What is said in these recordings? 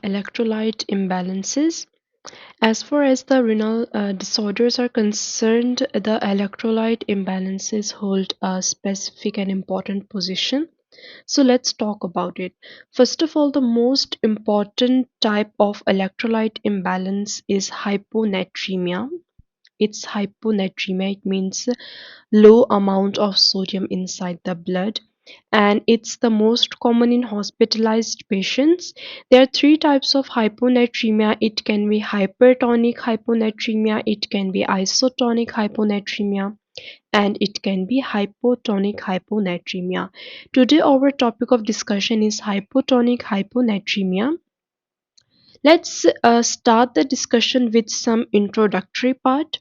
electrolyte imbalances. As far as the renal disorders are concerned, the electrolyte imbalances hold a specific and important position. So let's talk about it. First of all, the most important type of electrolyte imbalance is hyponatremia. It's hyponatremia. It means low amount of sodium inside the blood, and it's the most common in hospitalized patients. There are three types of hyponatremia. It can be hypertonic hyponatremia, it can be isotonic hyponatremia, and it can be hypotonic hyponatremia. Today our topic of discussion is hypotonic hyponatremia. Let's start the discussion with some introductory part.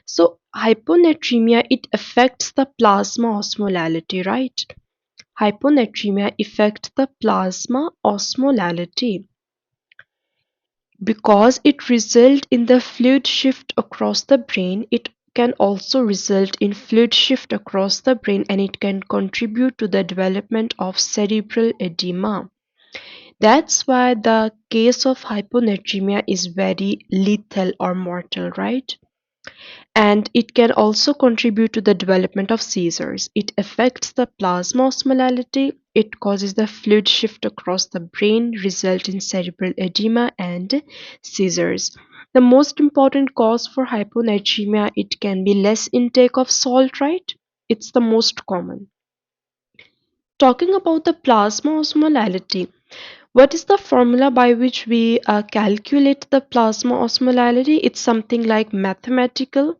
So hyponatremia, it affects the plasma osmolality, right? Hyponatremia affects the plasma osmolality because it results in the fluid shift across the brain. It can also result in fluid shift across the brain, and it can contribute to the development of cerebral edema. That's why the case of hyponatremia is very lethal or mortal, right? And it can also contribute to the development of seizures. It affects the plasma osmolality, it causes the fluid shift across the brain, result in cerebral edema and seizures. The most important cause for hyponatremia, it can be less intake of salt, right? It's the most common. Talking about the plasma osmolality, what is the formula by which we calculate the plasma osmolality? It's something like mathematical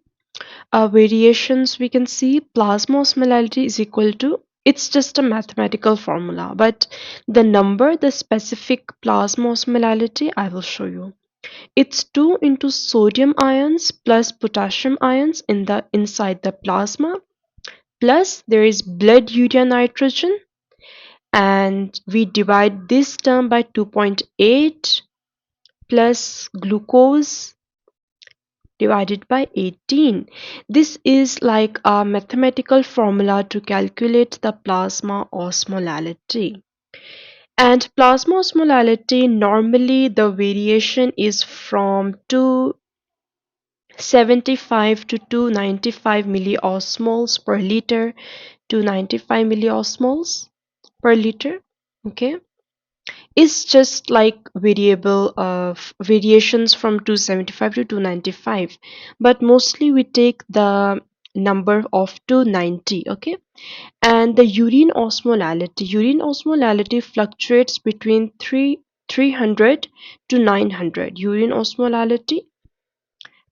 variations. We can see plasma osmolality is equal to, it's just a mathematical formula, but the number, the specific plasma osmolality, I will show you. It's 2 into sodium ions plus potassium ions inside the plasma, plus there is blood urea nitrogen, and we divide this term by 2.8 plus glucose divided by 18. This is like a mathematical formula to calculate the plasma osmolality. And plasma osmolality, normally the variation is from 275 to 295 milliosmoles per liter to 95 milliosmoles per liter. Okay, it's just like variable of variations from 275 to 295, but mostly we take the number of 290. Okay, and the urine osmolality fluctuates between 300 to 900. Urine osmolality,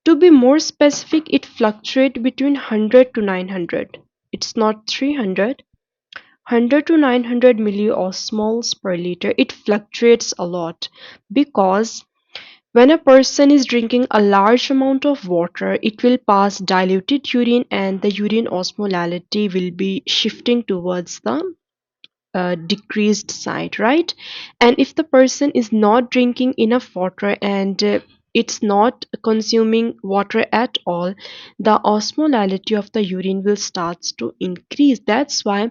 to be more specific, it fluctuates between 100 to 900. It's not 300. 100 to 900 milliosmoles per liter. It fluctuates a lot because when a person is drinking a large amount of water, it will pass diluted urine, and the urine osmolality will be shifting towards the decreased side, right? And if the person is not drinking enough water and it's not consuming water at all, the osmolality of the urine will starts to increase. That's why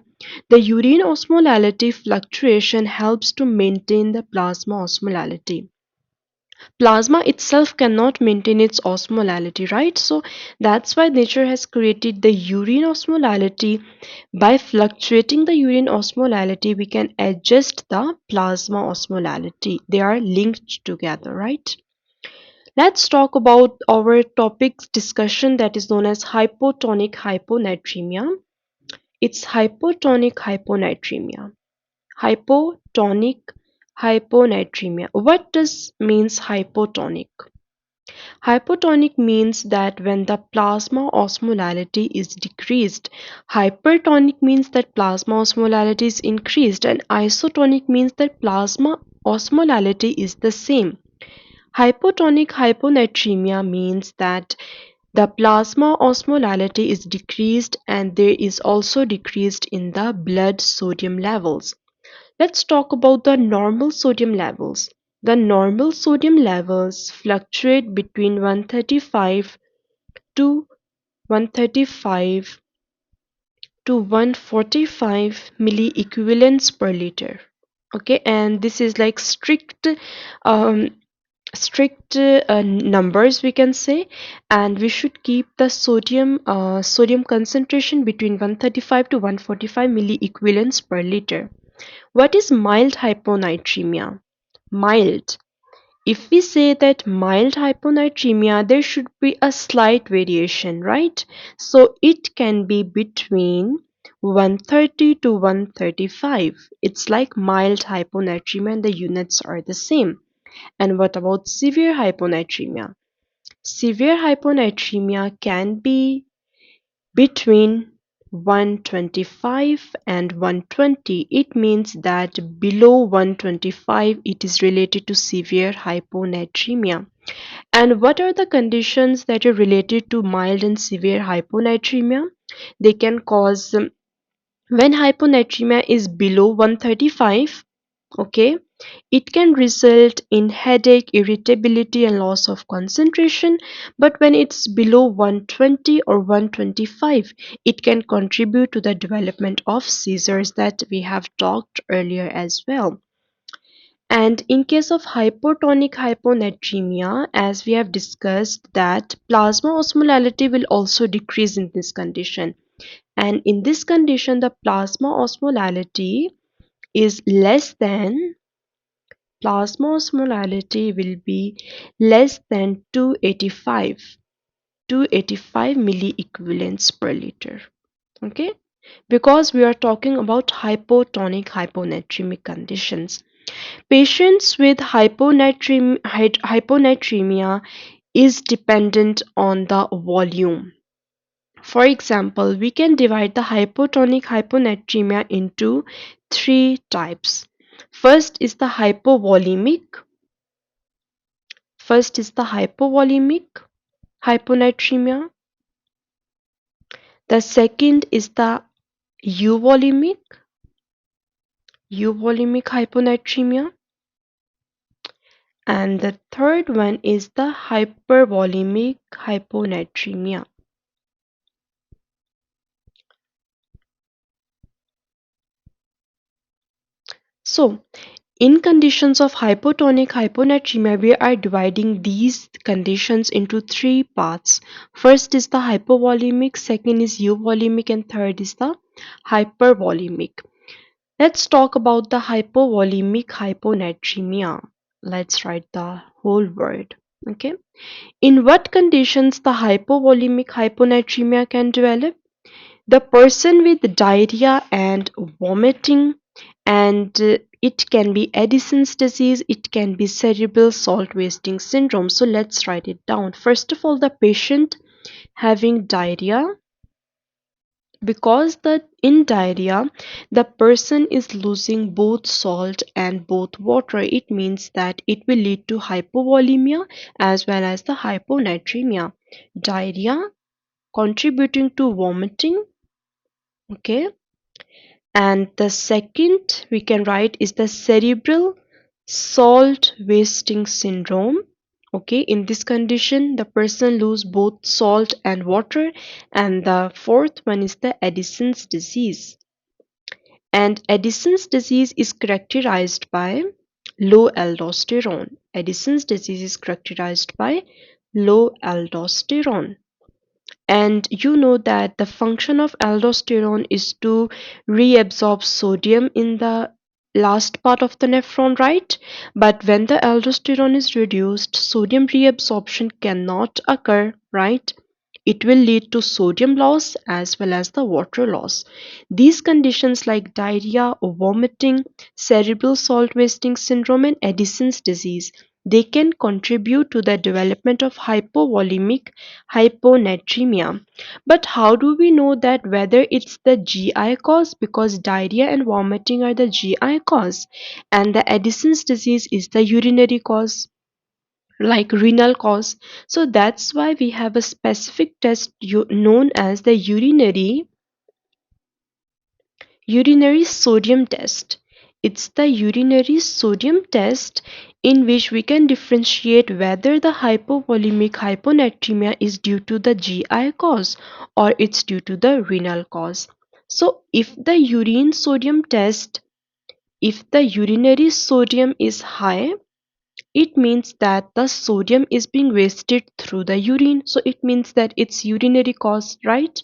the urine osmolality fluctuation helps to maintain the plasma osmolality. Plasma itself cannot maintain its osmolality, right? So that's why nature has created the urine osmolality. By fluctuating the urine osmolality, we can adjust the plasma osmolality. They are linked together, right? Let's talk about our topic's discussion, that is known as hypotonic hyponatremia. It's hypotonic hyponatremia. Hypotonic hyponatremia. What does means hypotonic? Hypotonic means that when the plasma osmolality is decreased. Hypertonic means that plasma osmolality is increased, and isotonic means that plasma osmolality is the same. Hypotonic hyponatremia means that the plasma osmolality is decreased and there is also decreased in the blood sodium levels. Let's talk about the normal sodium levels. The normal sodium levels fluctuate between 135 to 135 to 145 milliequivalents per liter. Okay, and this is like um, strict numbers we can say, and we should keep the sodium concentration between 135 to 145 milliequivalents per liter. What is mild hyponatremia? Mild. If we say that mild hyponatremia, there should be a slight variation, right? So it can be between 130 to 135. It's like mild hyponatremia and the units are the same. And what about severe hyponatremia? Severe hyponatremia can be between 125 and 120. It means that below 125 it is related to severe hyponatremia. And what are the conditions that are related to mild and severe hyponatremia? They can cause when hyponatremia is below 135, okay, it can result in headache, irritability, and loss of concentration. But when it's below 120 or 125, it can contribute to the development of seizures that we have talked earlier as well. And in case of hypotonic hyponatremia, as we have discussed, that plasma osmolality will also decrease in this condition. And in this condition, the plasma osmolality is less than plasma osmolality will be less than 285 milliequivalents per liter. Okay, because we are talking about hypotonic hyponatremic conditions. Patients with hyponatremia is dependent on the volume. For example, we can divide the hypotonic hyponatremia into three types. First is the hypovolemic. First is the hypovolemic hyponatremia. The second is the euvolemic hyponatremia. And the third one is the hypervolemic hyponatremia. So, in conditions of hypotonic hyponatremia, we are dividing these conditions into three parts. First is the hypovolemic, second is euvolemic, and third is the hypervolemic. Let's talk about the hypovolemic hyponatremia. Let's write the whole word. Okay. In what conditions the hypovolemic hyponatremia can develop? The person with diarrhea and vomiting, and it can be Addison's disease, it can be cerebral salt wasting syndrome. So let's write it down. First of all, the patient having diarrhea, because the in diarrhea the person is losing both salt and both water. It means that it will lead to hypovolemia as well as the hyponatremia. Diarrhea contributing to vomiting, okay. And the second we can write is the cerebral salt wasting syndrome. Okay, in this condition, the person lose both salt and water. And the fourth one is the Addison's disease. And Addison's disease is characterized by low aldosterone. Addison's disease is characterized by low aldosterone. And you know that the function of aldosterone is to reabsorb sodium in the last part of the nephron, right? But when the aldosterone is reduced, sodium reabsorption cannot occur, right? It will lead to sodium loss as well as the water loss. These conditions like diarrhea, vomiting, cerebral salt wasting syndrome, and Addison's disease, they can contribute to the development of hypovolemic hyponatremia. But how do we know that whether it's the GI cause? Because diarrhea and vomiting are the GI cause, and the Addison's disease is the urinary cause, like renal cause. So that's why we have a specific test known as the urinary sodium test. It's the urinary sodium test in which we can differentiate whether the hypovolemic hyponatremia is due to the GI cause or it's due to the renal cause. So if the urine sodium test if the urinary sodium is high, it means that the sodium is being wasted through the urine, so it means that it's urinary cause, right?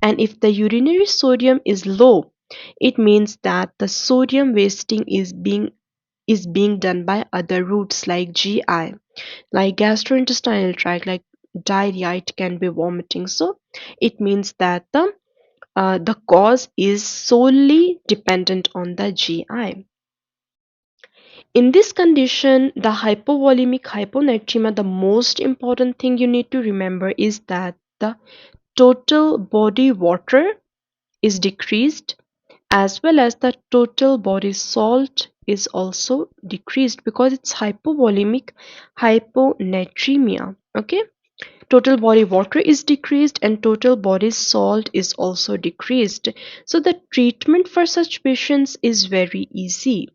And if the urinary sodium is low, it means that the sodium wasting is being done by other routes like GI, like gastrointestinal tract, like diarrhea, it can be vomiting. So it means that the cause is solely dependent on the GI. In this condition, the hypovolemic hyponatremia, the most important thing you need to remember is that the total body water is decreased, as well as the total body salt is also decreased, because it's hypovolemic hyponatremia. Okay, total body water is decreased and total body salt is also decreased. So the treatment for such patients is very easy.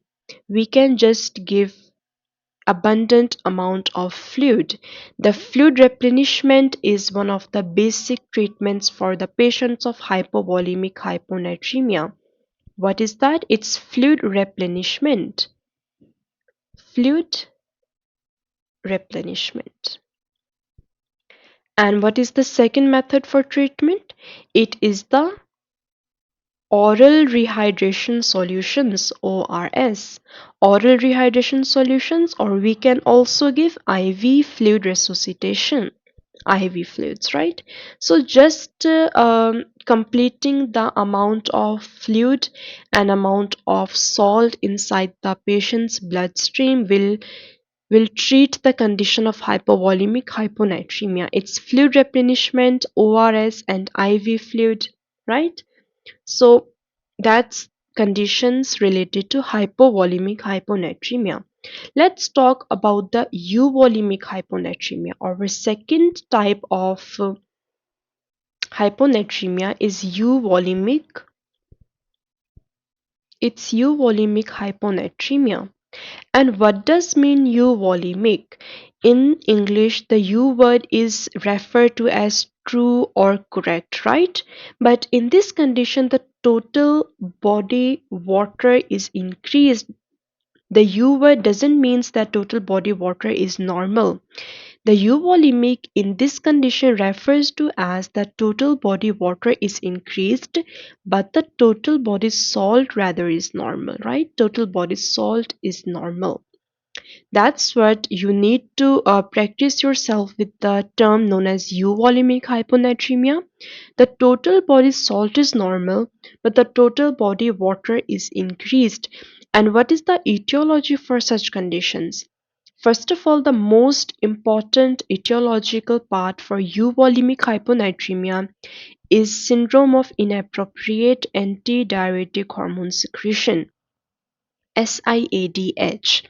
We can just give abundant amount of fluid. The fluid replenishment is one of the basic treatments for the patients of hypovolemic hyponatremia. What is that? It's fluid replenishment. Fluid replenishment. And what is the second method for treatment? It is the oral rehydration solutions, ORS. Oral rehydration solutions, or we can also give IV fluid resuscitation. IV fluids, right? So just completing the amount of fluid and amount of salt inside the patient's bloodstream will treat the condition of hypovolemic hyponatremia. It's fluid replenishment, ORS, and IV fluid, right? So that's conditions related to hypovolemic hyponatremia. Let's talk about the euvolemic hyponatremia. Our second type of hyponatremia is euvolemic. It's euvolemic hyponatremia. And what does mean euvolemic? In English, the U word is referred to as true or correct, right? But in this condition, the total body water is increased. The U word doesn't mean that total body water is normal. The euvolemic in this condition refers to as the total body water is increased, but the total body salt rather is normal, right? Total body salt is normal. That's what you need to practice yourself with the term known as euvolemic hyponatremia. The total body salt is normal, but the total body water is increased. And what is the etiology for such conditions? First of all, the most important etiological part for euvolemic hyponatremia is syndrome of inappropriate antidiuretic hormone secretion, SIADH.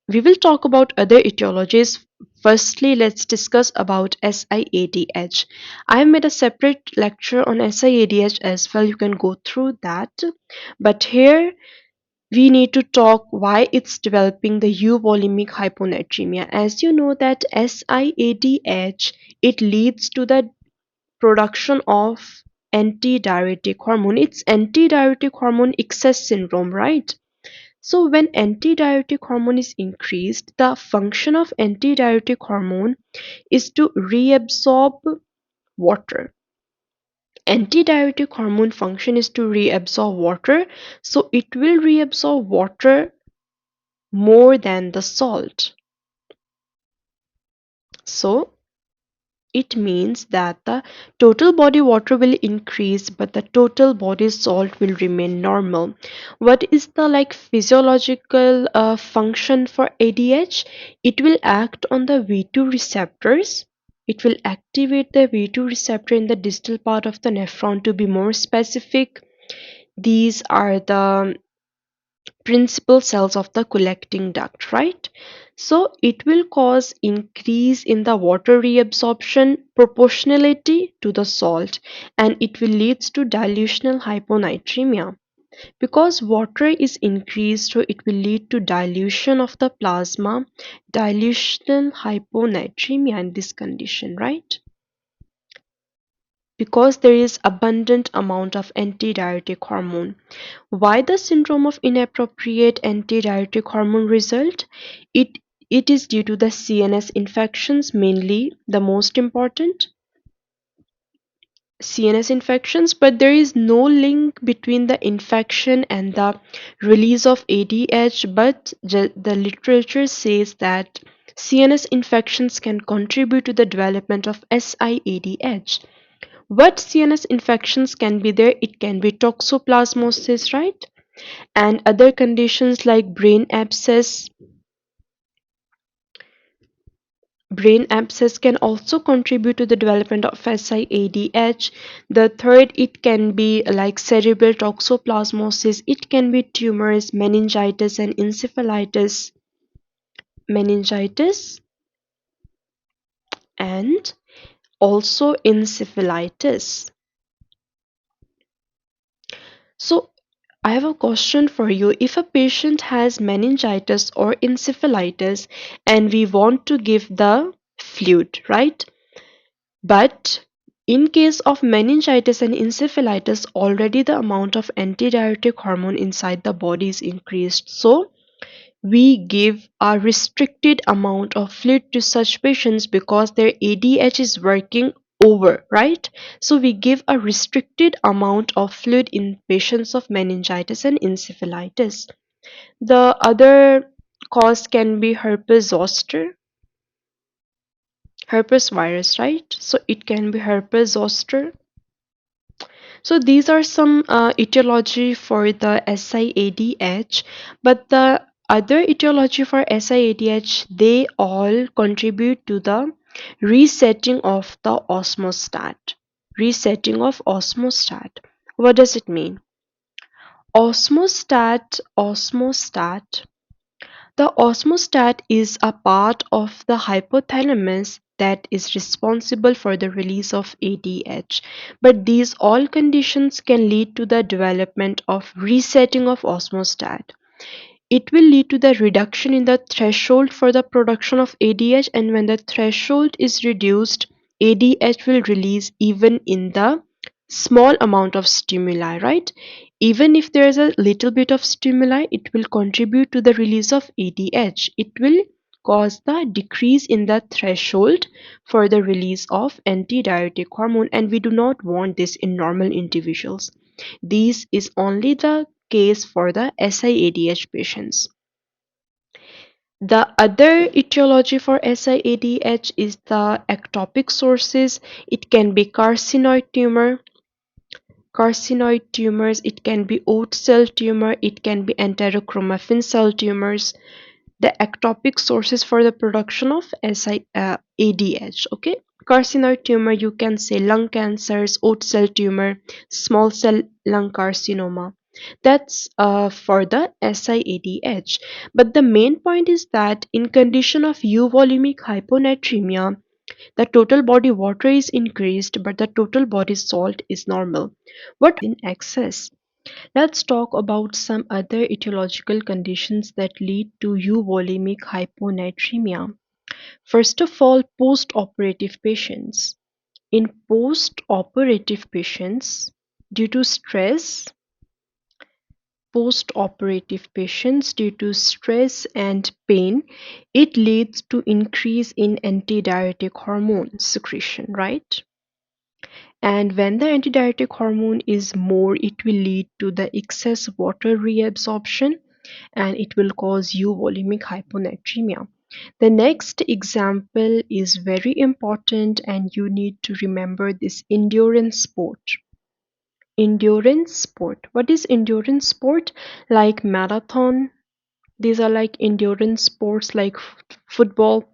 We will talk about other etiologies. Firstly, let's discuss about SIADH. I have made a separate lecture on SIADH as well. You can go through that. But here we need to talk why it's developing the euvolemic hyponatremia. As you know that SIADH, it leads to the production of antidiuretic hormone. It's antidiuretic hormone excess syndrome, right? So when antidiuretic hormone is increased, the function of antidiuretic hormone is to reabsorb water. Antidiuretic hormone function is to reabsorb water, so it will reabsorb water more than the salt. So it means that the total body water will increase, but the total body salt will remain normal. What is the physiological function for ADH? It will act on the V2 receptors. It will activate the V2 receptor in the distal part of the nephron. To be more specific, these are the principal cells of the collecting duct, right? So it will cause increase in the water reabsorption proportionality to the salt, and it will leads to dilutional hyponatremia. Because water is increased, so it will lead to dilution of the plasma, dilutional hyponatremia in this condition, right? because there is abundant amount of antidiuretic hormone. Why the syndrome of inappropriate antidiuretic hormone result? It it is due to the CNS infections, mainly the most important CNS infections, but there is no link between the infection and the release of ADH. But the literature says that CNS infections can contribute to the development of SIADH. What CNS infections can be there? It can be toxoplasmosis, right? And other conditions like brain abscess can also contribute to the development of SIADH. The third, it can be like cerebral toxoplasmosis. It can be tumors, meningitis, and encephalitis. Meningitis and also encephalitis. So, I have a question for you. If a patient has meningitis or encephalitis and we want to give the fluid, right? But in case of meningitis and encephalitis, already the amount of antidiuretic hormone inside the body is increased. So we give a restricted amount of fluid to such patients because their ADH is working over, right? So we give a restricted amount of fluid in patients of meningitis and encephalitis. The other cause can be herpes zoster, herpes virus, right? So it can be herpes zoster. So these are some etiology for the SIADH, but the other etiology for SIADH, they all contribute to the resetting of the osmostat. Resetting of osmostat. What does it mean? Osmostat. The osmostat is a part of the hypothalamus that is responsible for the release of ADH. But these all conditions can lead to the development of resetting of osmostat. It will lead to the reduction in the threshold for the production of ADH, and when the threshold is reduced, ADH will release even in the small amount of stimuli, right? Even if there is a little bit of stimuli, it will contribute to the release of ADH. It will cause the decrease in the threshold for the release of antidiuretic hormone, and we do not want this in normal individuals. This is only the case for the SIADH patients. The other etiology for SIADH is the ectopic sources. It can be carcinoid tumors, it can be oat cell tumor, it can be enterochromaffin cell tumors. The ectopic sources for the production of ADH. Okay, carcinoid tumor, you can say lung cancers, oat cell tumor, small cell lung carcinoma. That's for the SIADH. But the main point is that in condition of euvolemic hyponatremia, the total body water is increased, but the total body salt is normal. What in excess? Let's talk about some other etiological conditions that lead to euvolemic hyponatremia. First of all, post-operative patients. In post-operative patients, due to stress, and pain, it leads to increase in antidiuretic hormone secretion, right? And when the antidiuretic hormone is more, it will lead to the excess water reabsorption and it will cause euvolemic hyponatremia. The next example is very important and you need to remember this: endurance sport. Endurance sport. What is endurance sport? Like marathon. These are like endurance sports like football.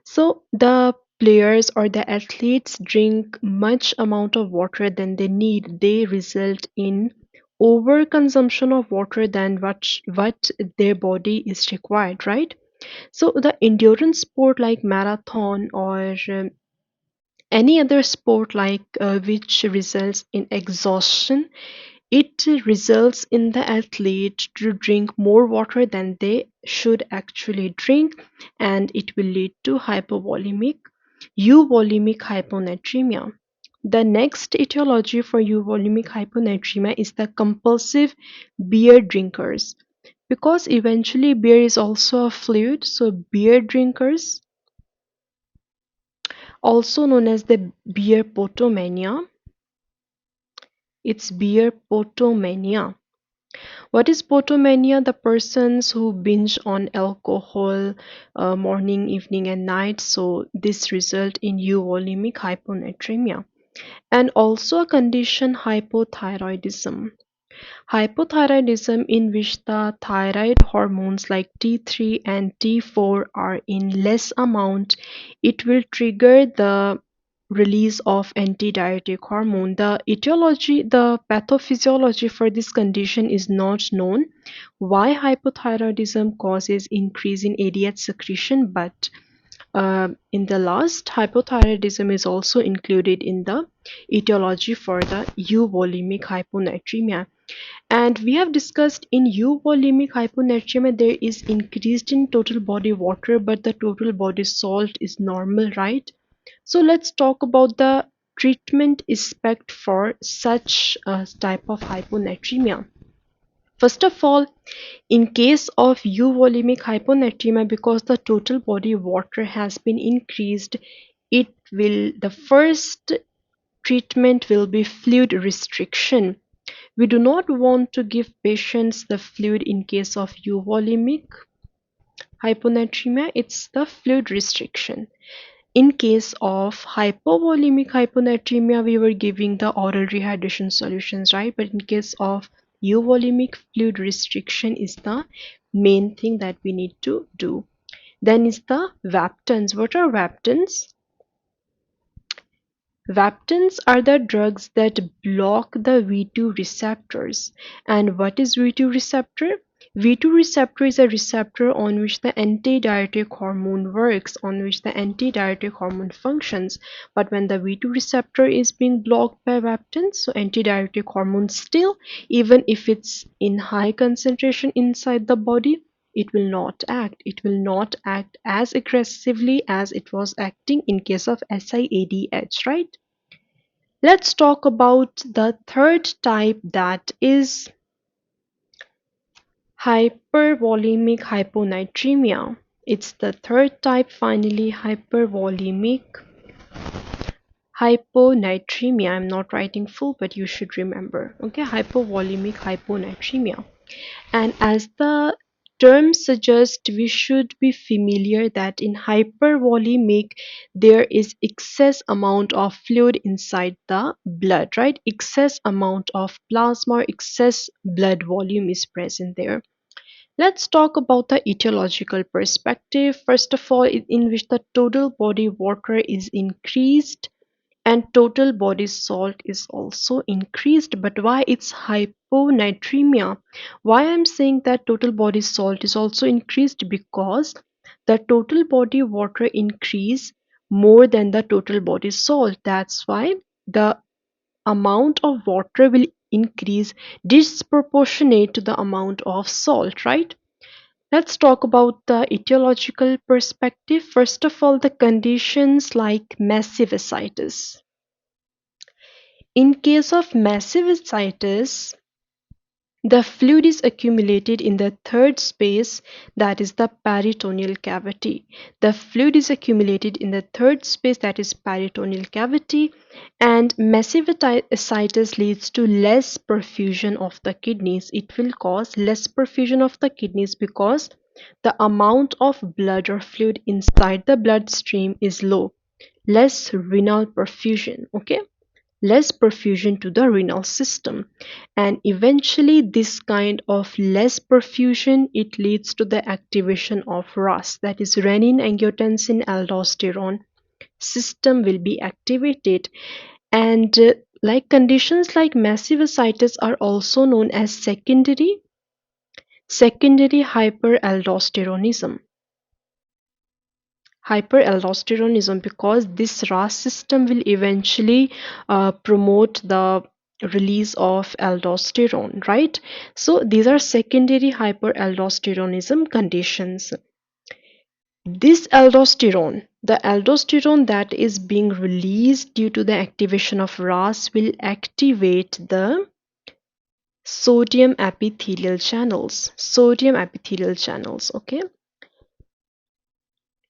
So the players or the athletes drink much amount of water than they need. They result in overconsumption of water than what their body is required, right? So the endurance sport like marathon or any other sport like which results in exhaustion, it results in the athlete to drink more water than they should actually drink, and it will lead to hypovolemic, euvolemic hyponatremia. The next etiology for euvolemic hyponatremia is the compulsive beer drinkers. Because eventually beer is also a fluid, so beer drinkers, also known as the beer potomania, it's beer potomania. What is potomania? The persons who binge on alcohol morning, evening, and night. So this result in euvolemic hyponatremia. And also a condition, hypothyroidism. Hypothyroidism, in which the thyroid hormones like T3 and T4 are in less amount, it will trigger the release of antidiuretic hormone. The etiology, the pathophysiology for this condition is not known. Why hypothyroidism causes increase in ADH secretion, but in the last, hypothyroidism is also included in the etiology for the euvolemic hyponatremia. And we have discussed in euvolemic hyponatremia there is increased in total body water, but the total body salt is normal, right? So let's talk about the treatment aspect for such a type of hyponatremia. First of all, in case of euvolemic hyponatremia, because the total body water has been increased, the first treatment will be fluid restriction. We do not want to give patients the fluid in case of euvolemic hyponatremia, it's the fluid restriction. In case of hypovolemic hyponatremia, we were giving the oral rehydration solutions, right? But in case of euvolemic, fluid restriction is the main thing that we need to do. Then is the vaptans. What are vaptans? Vaptans are the drugs that block the V2 receptors. And what is V2 receptor? V2 receptor is a receptor on which the antidiuretic hormone works, on which the antidiuretic hormone functions. But when the V2 receptor is being blocked by vaptans, so antidiuretic hormone still, even if it's in high concentration inside the body, it will not act. It will not act as aggressively as it was acting in case of SIADH, right? Let's talk about the third type, that is hypervolemic hyponatremia. It's the third type, finally, hypervolemic hyponatremia. I'm not writing full, but you should remember. Okay, hypovolemic hyponatremia. And as the term suggests, we should be familiar that in hypervolemic there is excess amount of fluid inside the blood, right? Excess amount of plasma, excess blood volume is present there. Let's talk about the etiological perspective. First of all, in which the total body water is increased and total body salt is also increased. But why it's hyponatremia? Why I'm saying that total body salt is also increased? Because the total body water increase more than the total body salt. That's why the amount of water will increase disproportionate to the amount of salt, right? Let's talk about the etiological perspective. First of all, the conditions like massive ascites. In case of massive ascites, the fluid is accumulated in the third space, that is the peritoneal cavity. The fluid is accumulated in the third space, that is peritoneal cavity, and massive ascites leads to less perfusion of the kidneys. It will cause less perfusion of the kidneys because the amount of blood or fluid inside the bloodstream is low. Less renal perfusion, okay? Less perfusion to the renal system, and eventually this kind of less perfusion, it leads to the activation of RAS, that is renin angiotensin aldosterone system will be activated. And like conditions like massive ascites are also known as secondary hyperaldosteronism, because this RAS system will eventually promote the release of aldosterone, right? So these are secondary hyperaldosteronism conditions. This aldosterone, the aldosterone that is being released due to the activation of RAS, will activate the sodium epithelial channels. Sodium epithelial channels, okay?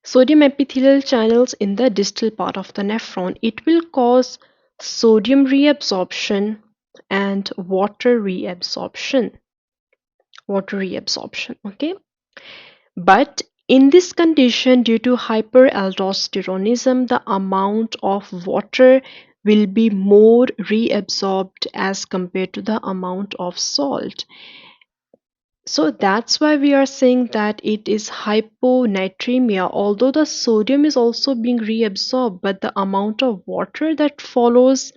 Sodium epithelial channels in the distal part of the nephron. It will cause sodium reabsorption and water reabsorption. Water reabsorption, okay? But in this condition, due to hyperaldosteronism, the amount of water will be more reabsorbed as compared to the amount of salt. So that's why we are saying that it is hyponatremia, although the sodium is also being reabsorbed, but the amount of water that follows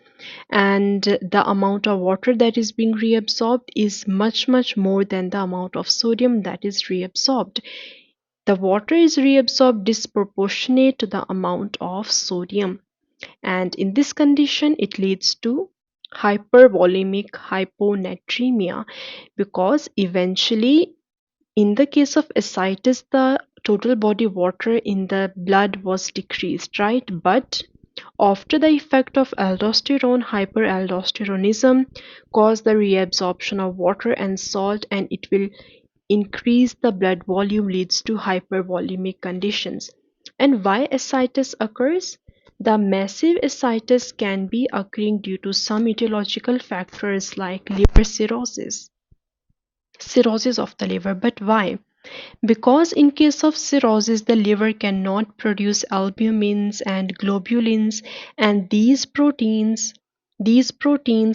and the amount of water that is being reabsorbed is much more than the amount of sodium that is reabsorbed. The water is reabsorbed disproportionate to the amount of sodium, and in this condition it leads to hypervolemic hyponatremia, because eventually in the case of ascites the total body water in the blood was decreased, right? But after the effect of aldosterone, hyperaldosteronism caused the reabsorption of water and salt, and it will increase the blood volume, leads to hypervolemic conditions. And why ascites occurs? The massive ascites can be occurring due to some etiological factors like liver cirrhosis, cirrhosis of the liver. But why? Because in case of cirrhosis, the liver cannot produce albumins and globulins, and these proteins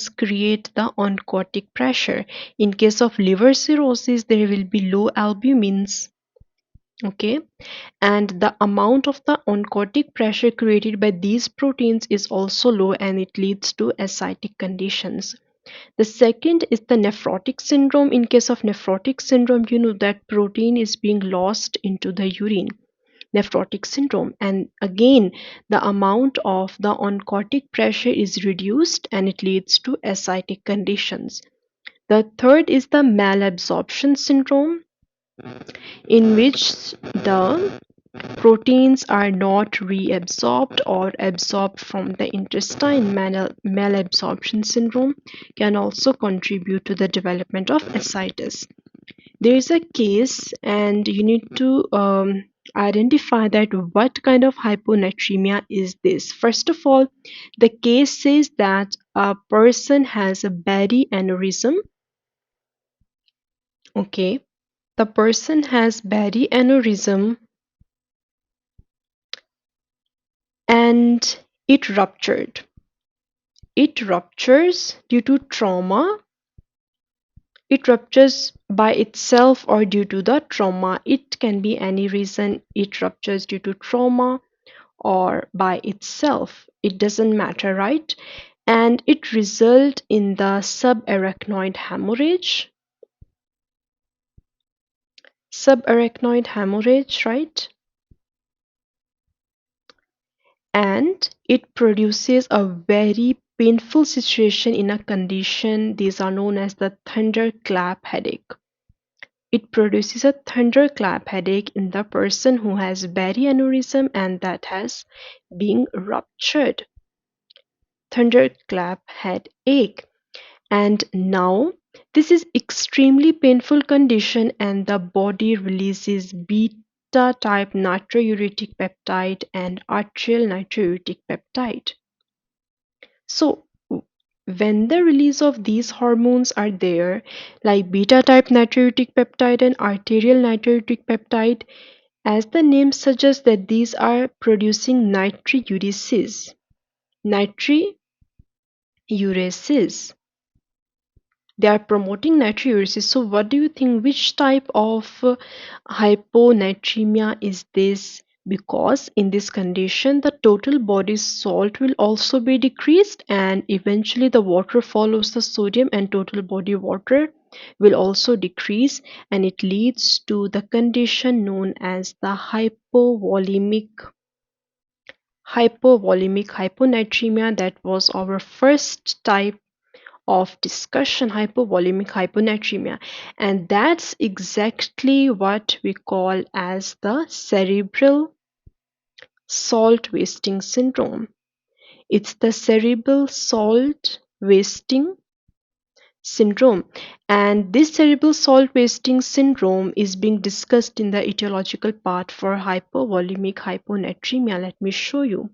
create the oncotic pressure. In case of liver cirrhosis, there will be low albumins, okay, and the amount of the oncotic pressure created by these proteins is also low, and it leads to ascitic conditions. The second is the nephrotic syndrome. In case of nephrotic syndrome, you know that protein is being lost into the urine. Nephrotic syndrome, and again the amount of the oncotic pressure is reduced and it leads to ascitic conditions. The third is the malabsorption syndrome, in which the proteins are not reabsorbed or absorbed from the intestine. Malabsorption syndrome can also contribute to the development of ascites. There is a case, and you need to identify that what kind of hyponatremia is this. First of all, the case says that a person has a body aneurysm. Okay, the person has body aneurysm and it ruptured. It ruptures due to trauma. It ruptures by itself or due to the trauma. It can be any reason. It ruptures due to trauma or by itself. It doesn't matter, right? And it results in the subarachnoid hemorrhage. Subarachnoid hemorrhage, right? And it produces a very painful situation in a condition. These are known as the thunderclap headache. It produces a thunderclap headache in the person who has body aneurysm and that has been ruptured. Thunderclap headache. And now this is extremely painful condition, and the body releases beta type natriuretic peptide and arterial natriuretic peptide. So when the release of these hormones are there, like beta type natriuretic peptide and arterial natriuretic peptide, as the name suggests that these are producing natriuresis. Natriuresis. They are promoting natriuresis. So what do you think, which type of hyponatremia is this? Because in this condition the total body salt will also be decreased, and eventually the water follows the sodium and total body water will also decrease, and it leads to the condition known as the hypovolemic hyponatremia. That was our first type of discussion, hypovolemic hyponatremia, and that's exactly what we call as the cerebral salt wasting syndrome. It's the cerebral salt wasting syndrome, and this cerebral salt wasting syndrome is being discussed in the etiological part for hypovolemic hyponatremia. Let me show you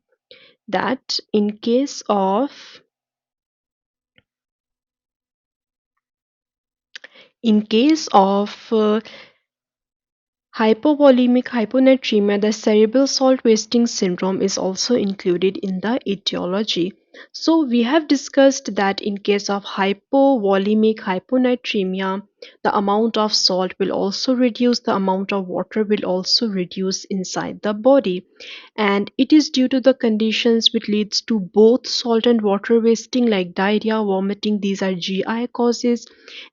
that in case of hypovolemic hyponatremia, the cerebral salt wasting syndrome is also included in the etiology. So we have discussed that in case of hypovolemic hyponatremia, the amount of salt will also reduce, the amount of water will also reduce inside the body. And it is due to the conditions which leads to both salt and water wasting like diarrhea, vomiting, these are GI causes,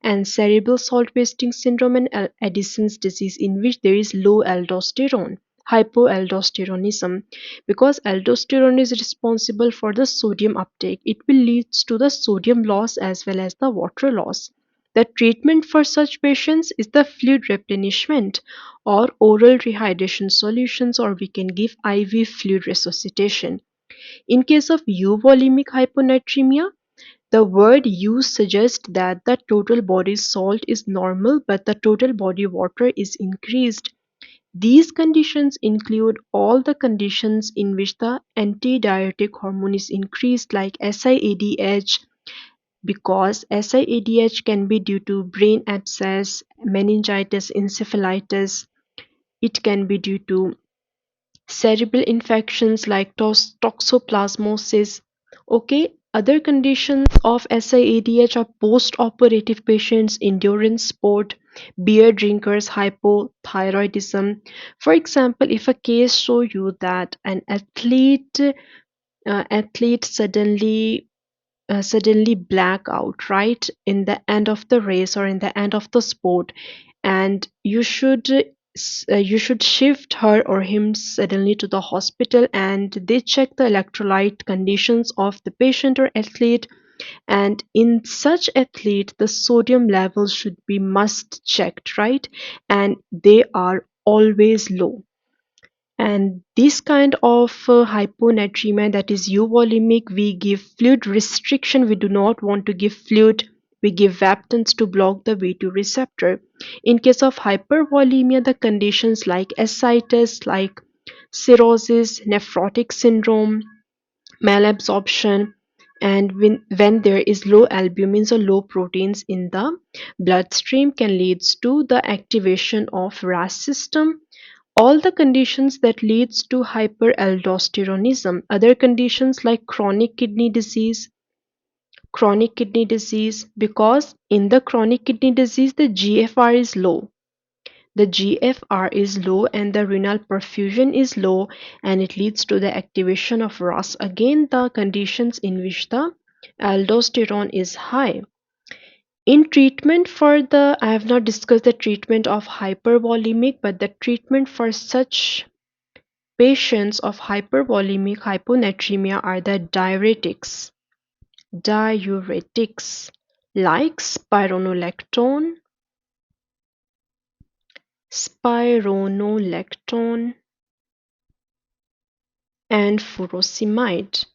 and cerebral salt wasting syndrome and Addison's disease in which there is low aldosterone, hypoaldosteronism. Because aldosterone is responsible for the sodium uptake, it will lead to the sodium loss as well as the water loss. The treatment for such patients is the fluid replenishment or oral rehydration solutions, or we can give IV fluid resuscitation. In case of euvolemic hyponatremia, the word used suggests that the total body salt is normal but the total body water is increased. These conditions include all the conditions in which the antidiuretic hormone is increased like SIADH, because SIADH can be due to brain abscess, meningitis, encephalitis. It can be due to cerebral infections like toxoplasmosis. Okay, other conditions of SIADH are post-operative patients, endurance sport, beer drinkers, hypothyroidism. For example, if a case show you that an athlete suddenly black out right in the end of the race or in the end of the sport, and you should shift her or him suddenly to the hospital, and they check the electrolyte conditions of the patient or athlete, and in such athlete the sodium levels should be must checked, right, and they are always low. And this kind of hyponatremia, that is euvolemic, we give fluid restriction. We do not want to give fluid. We give vaptans to block the V2 receptor. In case of hypervolemia, the conditions like ascites, like cirrhosis, nephrotic syndrome, malabsorption, and when there is low albumins or low proteins in the bloodstream can lead to the activation of RAS system. All the conditions that leads to hyperaldosteronism. Other conditions like chronic kidney disease, because in the chronic kidney disease the GFR is low. The GFR is low and the renal perfusion is low, and it leads to the activation of RAS. Again, the conditions in which the aldosterone is high. In treatment for the, I have not discussed the treatment of hypervolemic, but the treatment for such patients of hypervolemic hyponatremia are the diuretics like spironolactone and furosemide,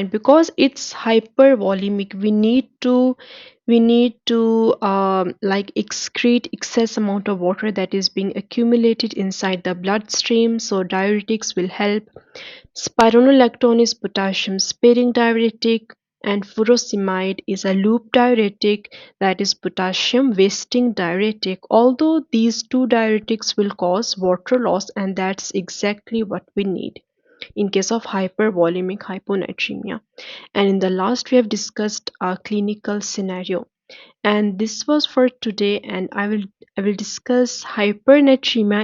because it's hypervolemic. We need to like excrete excess amount of water that is being accumulated inside the bloodstream, so diuretics will help. Spironolactone is potassium sparing diuretic, and furosemide is a loop diuretic, that is potassium wasting diuretic. Although these two diuretics will cause water loss, and that's exactly what we need in case of hypervolemic hyponatremia. And in the last, we have discussed a clinical scenario. And this was for today, and I will discuss hypernatremia